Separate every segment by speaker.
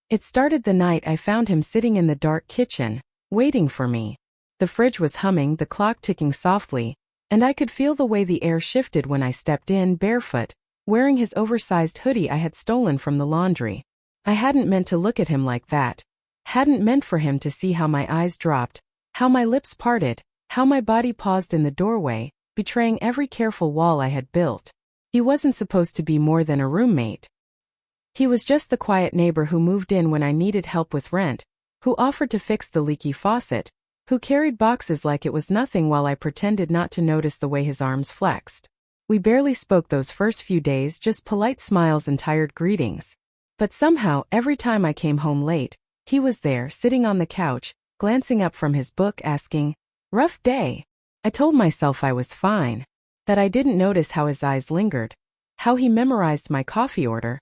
Speaker 1: It started the night I found him sitting in the dark kitchen, waiting for me. The fridge was humming, the clock ticking softly, and I could feel the way the air shifted when I stepped in barefoot, wearing his oversized hoodie I had stolen from the laundry. I hadn't meant to look at him like that. Hadn't meant for him to see how my eyes dropped, how my lips parted, how my body paused in the doorway, betraying every careful wall I had built. He wasn't supposed to be more than a roommate. He was just the quiet neighbor who moved in when I needed help with rent, who offered to fix the leaky faucet, who carried boxes like it was nothing while I pretended not to notice the way his arms flexed. We barely spoke those first few days, just polite smiles and tired greetings. But somehow, every time I came home late, he was there, sitting on the couch, glancing up from his book, asking, "Rough day?" I told myself I was fine, that I didn't notice how his eyes lingered, how he memorized my coffee order,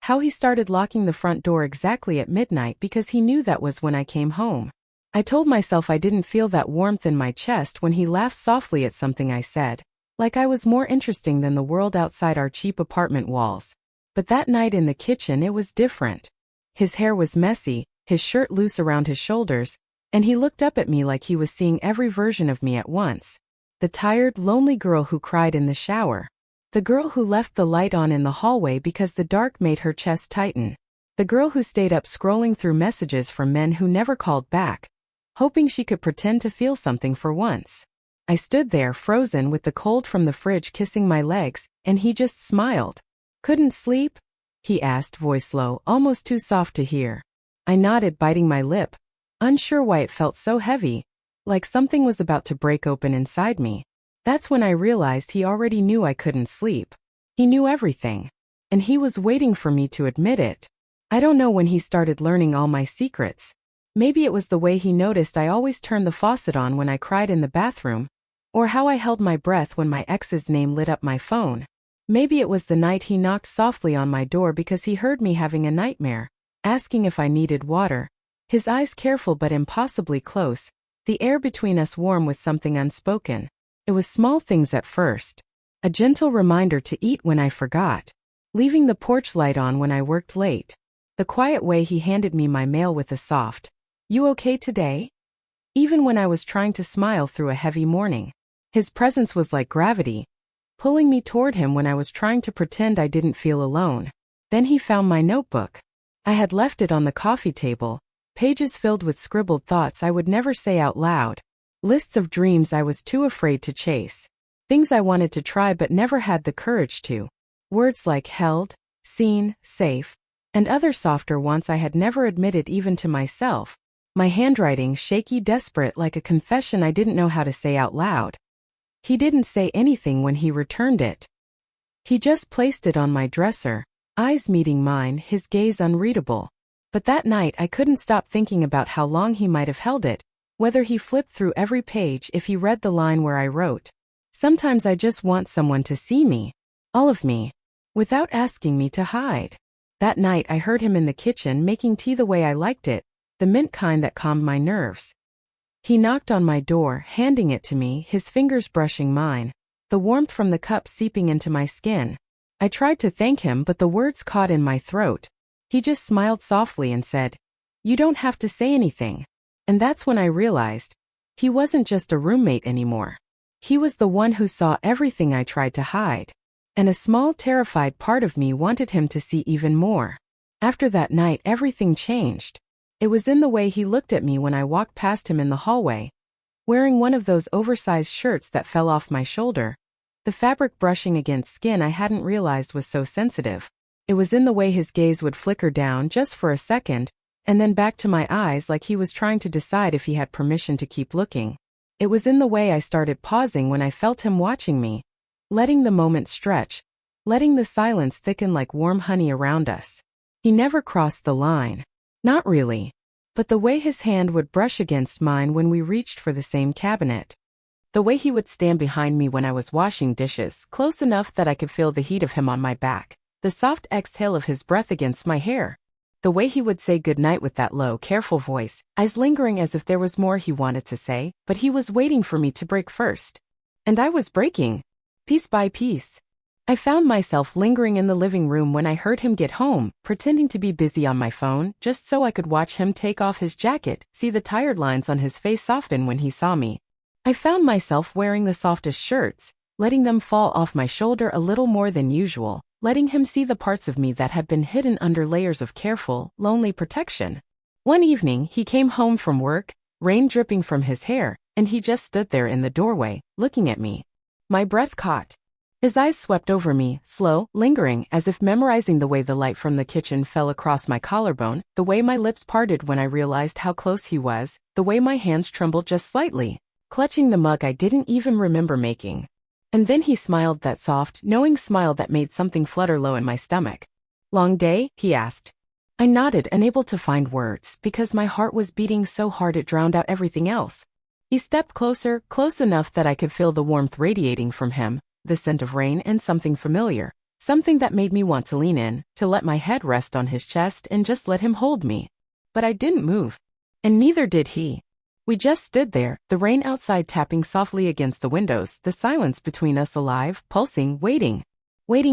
Speaker 1: how he started locking the front door exactly at midnight because he knew that was when I came home. I told myself I didn't feel that warmth in my chest when he laughed softly at something I said, like I was more interesting than the world outside our cheap apartment walls. But that night in the kitchen it was different. His hair was messy, his shirt loose around his shoulders, and he looked up at me like he was seeing every version of me at once. The tired, lonely girl who cried in the shower. The girl who left the light on in the hallway because the dark made her chest tighten. The girl who stayed up scrolling through messages from men who never called back, hoping she could pretend to feel something for once. I stood there frozen with the cold from the fridge kissing my legs, and he just smiled. "Couldn't sleep?" he asked, voice low, almost too soft to hear. I nodded, biting my lip, unsure why it felt so heavy, like something was about to break open inside me. That's when I realized he already knew I couldn't sleep. He knew everything. And he was waiting for me to admit it. I don't know when he started learning all my secrets. Maybe it was the way he noticed I always turned the faucet on when I cried in the bathroom, or how I held my breath when my ex's name lit up my phone. Maybe it was the night he knocked softly on my door because he heard me having a nightmare, asking if I needed water, his eyes careful but impossibly close, the air between us warm with something unspoken. It was small things at first. A gentle reminder to eat when I forgot, leaving the porch light on when I worked late, the quiet way he handed me my mail with a soft, "You okay today?" Even when I was trying to smile through a heavy morning. His presence was like gravity, pulling me toward him when I was trying to pretend I didn't feel alone. Then he found my notebook. I had left it on the coffee table, pages filled with scribbled thoughts I would never say out loud, lists of dreams I was too afraid to chase, things I wanted to try but never had the courage to. Words like held, seen, safe, and other softer wants I had never admitted even to myself. My handwriting shaky, desperate, like a confession I didn't know how to say out loud. He didn't say anything when he returned it. He just placed it on my dresser, eyes meeting mine, his gaze unreadable. But that night I couldn't stop thinking about how long he might have held it, whether he flipped through every page, if he read the line where I wrote, "Sometimes I just want someone to see me, all of me, without asking me to hide." That night I heard him in the kitchen making tea the way I liked it, the mint kind that calmed my nerves. He knocked on my door, handing it to me, his fingers brushing mine, the warmth from the cup seeping into my skin. I tried to thank him but the words caught in my throat. He just smiled softly and said, "You don't have to say anything." And that's when I realized, he wasn't just a roommate anymore. He was the one who saw everything I tried to hide. And a small, terrified part of me wanted him to see even more. After that night everything changed. It was in the way he looked at me when I walked past him in the hallway, wearing one of those oversized shirts that fell off my shoulder, the fabric brushing against skin I hadn't realized was so sensitive. It was in the way his gaze would flicker down just for a second, and then back to my eyes like he was trying to decide if he had permission to keep looking. It was in the way I started pausing when I felt him watching me, letting the moment stretch, letting the silence thicken like warm honey around us. He never crossed the line. Not really. But the way his hand would brush against mine when we reached for the same cabinet. The way he would stand behind me when I was washing dishes, close enough that I could feel the heat of him on my back, the soft exhale of his breath against my hair. The way he would say goodnight with that low, careful voice, eyes lingering as if there was more he wanted to say, but he was waiting for me to break first. And I was breaking. Piece by piece. I found myself lingering in the living room when I heard him get home, pretending to be busy on my phone, just so I could watch him take off his jacket, see the tired lines on his face soften when he saw me. I found myself wearing the softest shirts, letting them fall off my shoulder a little more than usual, letting him see the parts of me that had been hidden under layers of careful, lonely protection. One evening, he came home from work, rain dripping from his hair, and he just stood there in the doorway, looking at me. My breath caught. His eyes swept over me, slow, lingering, as if memorizing the way the light from the kitchen fell across my collarbone, the way my lips parted when I realized how close he was, the way my hands trembled just slightly, clutching the mug I didn't even remember making. And then he smiled, that soft, knowing smile that made something flutter low in my stomach. "Long day?" he asked. I nodded, unable to find words, because my heart was beating so hard it drowned out everything else. He stepped closer, close enough that I could feel the warmth radiating from him, the scent of rain and something familiar, something that made me want to lean in, to let my head rest on his chest and just let him hold me. But I didn't move. And neither did he. We just stood there, the rain outside tapping softly against the windows, the silence between us alive, pulsing, waiting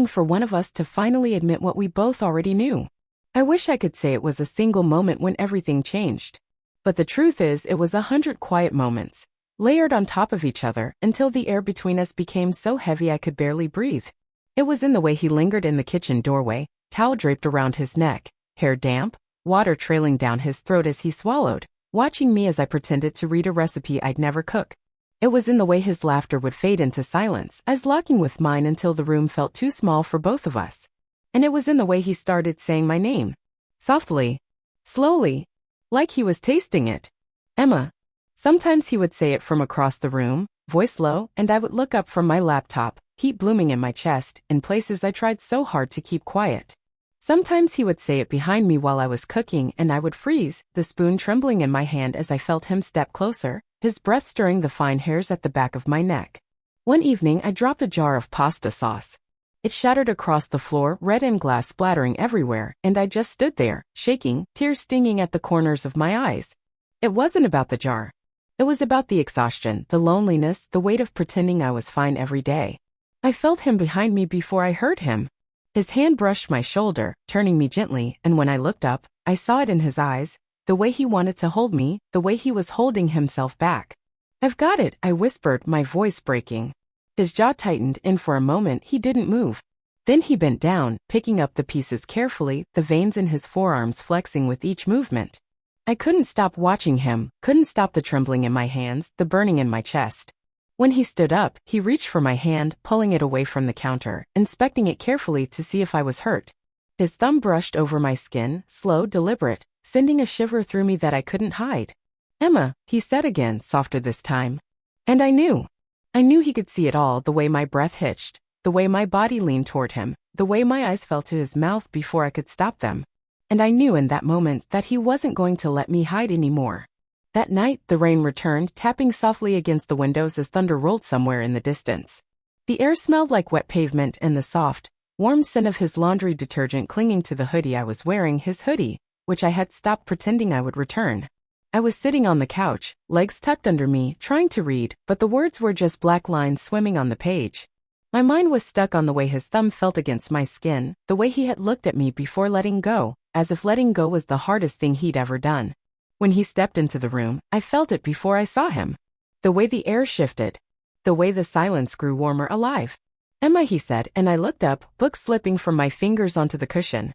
Speaker 1: for one of us to finally admit what we both already knew. I wish I could say it was a single moment when everything changed. But the truth is, it was 100 quiet moments, layered on top of each other, until the air between us became so heavy I could barely breathe. It was in the way he lingered in the kitchen doorway, towel draped around his neck, hair damp, water trailing down his throat as he swallowed, watching me as I pretended to read a recipe I'd never cook. It was in the way his laughter would fade into silence, as locking with mine until the room felt too small for both of us. And it was in the way he started saying my name. Softly. Slowly. Like he was tasting it. Emma. Sometimes he would say it from across the room, voice low, and I would look up from my laptop, heat blooming in my chest, in places I tried so hard to keep quiet. Sometimes he would say it behind me while I was cooking, and I would freeze, the spoon trembling in my hand as I felt him step closer, his breath stirring the fine hairs at the back of my neck. One evening, I dropped a jar of pasta sauce. It shattered across the floor, red and glass splattering everywhere, and I just stood there, shaking, tears stinging at the corners of my eyes. It wasn't about the jar. It was about the exhaustion, the loneliness, the weight of pretending I was fine every day. I felt him behind me before I heard him. His hand brushed my shoulder, turning me gently, and when I looked up, I saw it in his eyes, the way he wanted to hold me, the way he was holding himself back. "I've got it," I whispered, my voice breaking. His jaw tightened, and for a moment he didn't move. Then he bent down, picking up the pieces carefully, the veins in his forearms flexing with each movement. I couldn't stop watching him, couldn't stop the trembling in my hands, the burning in my chest. When he stood up, he reached for my hand, pulling it away from the counter, inspecting it carefully to see if I was hurt. His thumb brushed over my skin, slow, deliberate, sending a shiver through me that I couldn't hide. "Emma," he said again, softer this time. And I knew. I knew he could see it all, the way my breath hitched, the way my body leaned toward him, the way my eyes fell to his mouth before I could stop them. And I knew in that moment that he wasn't going to let me hide anymore. That night, the rain returned, tapping softly against the windows as thunder rolled somewhere in the distance. The air smelled like wet pavement, and the soft, warm scent of his laundry detergent clinging to the hoodie I was wearing, his hoodie, which I had stopped pretending I would return. I was sitting on the couch, legs tucked under me, trying to read, but the words were just black lines swimming on the page. My mind was stuck on the way his thumb felt against my skin, the way he had looked at me before letting go, as if letting go was the hardest thing he'd ever done. When he stepped into the room, I felt it before I saw him. The way the air shifted. The way the silence grew warmer, alive. "Emma," he said, and I looked up, book slipping from my fingers onto the cushion.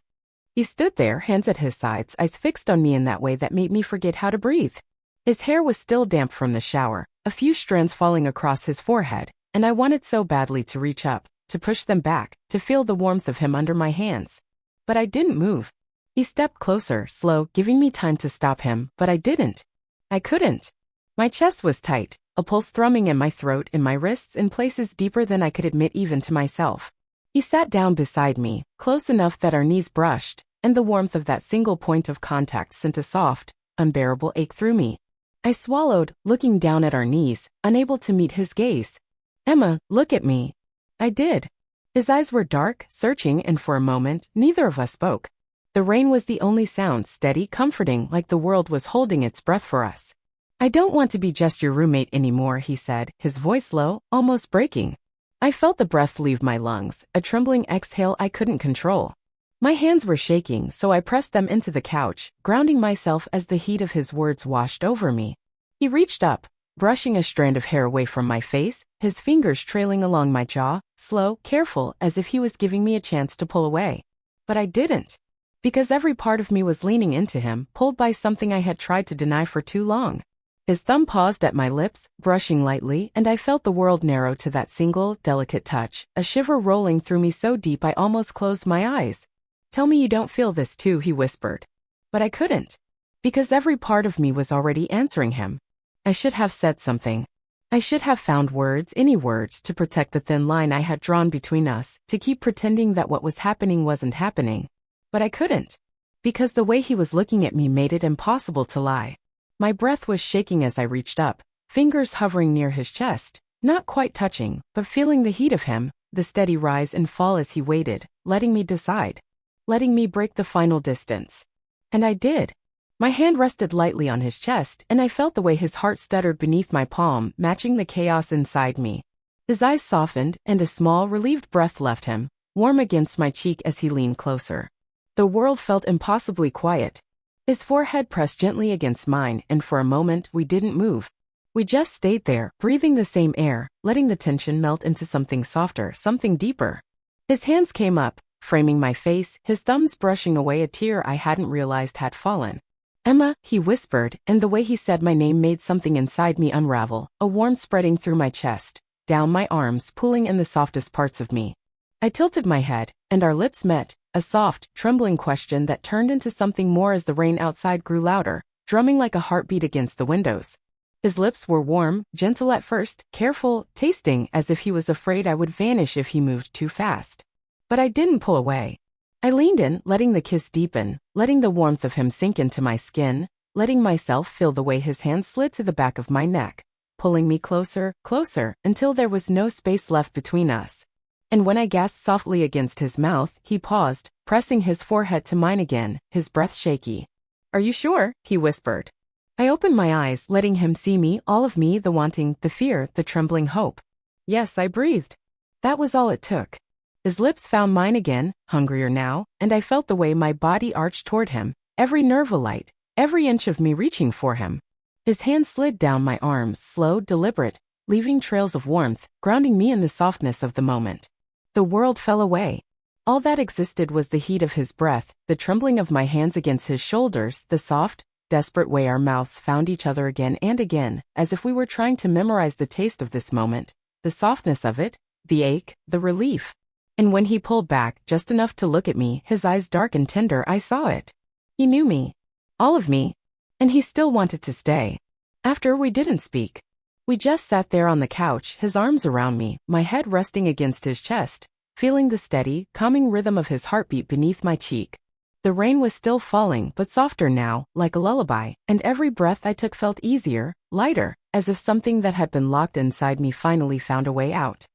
Speaker 1: He stood there, hands at his sides, eyes fixed on me in that way that made me forget how to breathe. His hair was still damp from the shower, a few strands falling across his forehead, and I wanted so badly to reach up, to push them back, to feel the warmth of him under my hands. But I didn't move. He stepped closer, slow, giving me time to stop him, but I didn't. I couldn't. My chest was tight, a pulse thrumming in my throat, in my wrists, in places deeper than I could admit even to myself. He sat down beside me, close enough that our knees brushed, and the warmth of that single point of contact sent a soft, unbearable ache through me. I swallowed, looking down at our knees, unable to meet his gaze. "Emma, look at me." I did. His eyes were dark, searching, and for a moment, neither of us spoke. The rain was the only sound, steady, comforting, like the world was holding its breath for us. "I don't want to be just your roommate anymore," he said, his voice low, almost breaking. I felt the breath leave my lungs, a trembling exhale I couldn't control. My hands were shaking, so I pressed them into the couch, grounding myself as the heat of his words washed over me. He reached up, brushing a strand of hair away from my face, his fingers trailing along my jaw, slow, careful, as if he was giving me a chance to pull away. But I didn't. Because every part of me was leaning into him, pulled by something I had tried to deny for too long. His thumb paused at my lips, brushing lightly, and I felt the world narrow to that single, delicate touch, a shiver rolling through me so deep I almost closed my eyes. "Tell me you don't feel this too," he whispered. But I couldn't. Because every part of me was already answering him. I should have said something. I should have found words, any words, to protect the thin line I had drawn between us, to keep pretending that what was happening wasn't happening. But I couldn't. Because the way he was looking at me made it impossible to lie. My breath was shaking as I reached up, fingers hovering near his chest, not quite touching, but feeling the heat of him, the steady rise and fall as he waited, letting me decide. Letting me break the final distance. And I did. My hand rested lightly on his chest, and I felt the way his heart stuttered beneath my palm, matching the chaos inside me. His eyes softened, and a small, relieved breath left him, warm against my cheek as he leaned closer. The world felt impossibly quiet. His forehead pressed gently against mine, and for a moment we didn't move. We just stayed there, breathing the same air, letting the tension melt into something softer, something deeper. His hands came up, framing my face, his thumbs brushing away a tear I hadn't realized had fallen. "Emma," he whispered, and the way he said my name made something inside me unravel, a warmth spreading through my chest, down my arms, pulling in the softest parts of me. I tilted my head, and our lips met, a soft, trembling question that turned into something more as the rain outside grew louder, drumming like a heartbeat against the windows. His lips were warm, gentle at first, careful, tasting as if he was afraid I would vanish if he moved too fast. But I didn't pull away. I leaned in, letting the kiss deepen, letting the warmth of him sink into my skin, letting myself feel the way his hand slid to the back of my neck, pulling me closer, closer, until there was no space left between us. And when I gasped softly against his mouth, he paused, pressing his forehead to mine again, his breath shaky. "Are you sure?" he whispered. I opened my eyes, letting him see me, all of me, the wanting, the fear, the trembling hope. "Yes," I breathed. That was all it took. His lips found mine again, hungrier now, and I felt the way my body arched toward him, every nerve alight, every inch of me reaching for him. His hand slid down my arms, slow, deliberate, leaving trails of warmth, grounding me in the softness of the moment. The world fell away. All that existed was the heat of his breath, the trembling of my hands against his shoulders, the soft, desperate way our mouths found each other again and again, as if we were trying to memorize the taste of this moment, the softness of it, the ache, the relief. And when he pulled back, just enough to look at me, his eyes dark and tender, I saw it. He knew me. All of me. And he still wanted to stay. After, we didn't speak. We just sat there on the couch, his arms around me, my head resting against his chest, feeling the steady, calming rhythm of his heartbeat beneath my cheek. The rain was still falling, but softer now, like a lullaby, and every breath I took felt easier, lighter, as if something that had been locked inside me finally found a way out.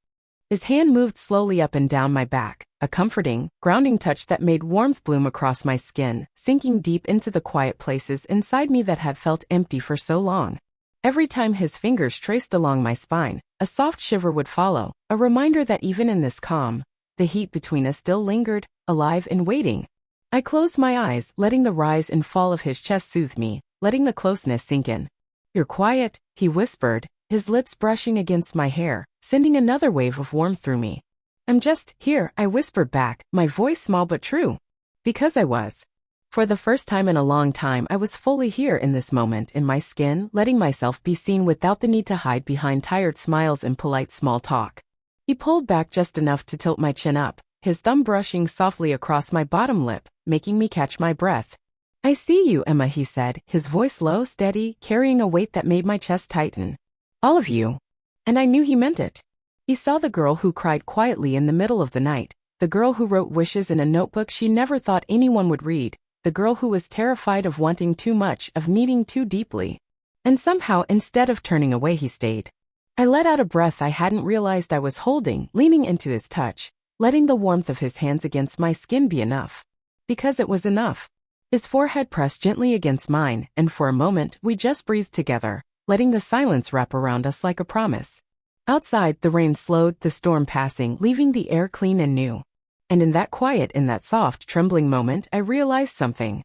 Speaker 1: His hand moved slowly up and down my back, a comforting, grounding touch that made warmth bloom across my skin, sinking deep into the quiet places inside me that had felt empty for so long. Every time his fingers traced along my spine, a soft shiver would follow, a reminder that even in this calm, the heat between us still lingered, alive and waiting. I closed my eyes, letting the rise and fall of his chest soothe me, letting the closeness sink in. "You're quiet," he whispered, his lips brushing against my hair, sending another wave of warmth through me. "I'm just here," I whispered back, my voice small but true. Because I was. For the first time in a long time, I was fully here in this moment, in my skin, letting myself be seen without the need to hide behind tired smiles and polite small talk. He pulled back just enough to tilt my chin up, his thumb brushing softly across my bottom lip, making me catch my breath. "I see you, Emma," he said, his voice low, steady, carrying a weight that made my chest tighten. "All of you." And I knew he meant it. He saw the girl who cried quietly in the middle of the night, the girl who wrote wishes in a notebook she never thought anyone would read, the girl who was terrified of wanting too much, of needing too deeply. And somehow, instead of turning away, he stayed. I let out a breath I hadn't realized I was holding, leaning into his touch, letting the warmth of his hands against my skin be enough. Because it was enough. His forehead pressed gently against mine, and for a moment we just breathed together, letting the silence wrap around us like a promise. Outside, the rain slowed, the storm passing, leaving the air clean and new. And in that quiet, in that soft, trembling moment, I realized something.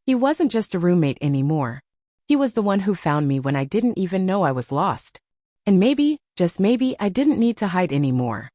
Speaker 1: He wasn't just a roommate anymore. He was the one who found me when I didn't even know I was lost. And maybe, just maybe, I didn't need to hide anymore.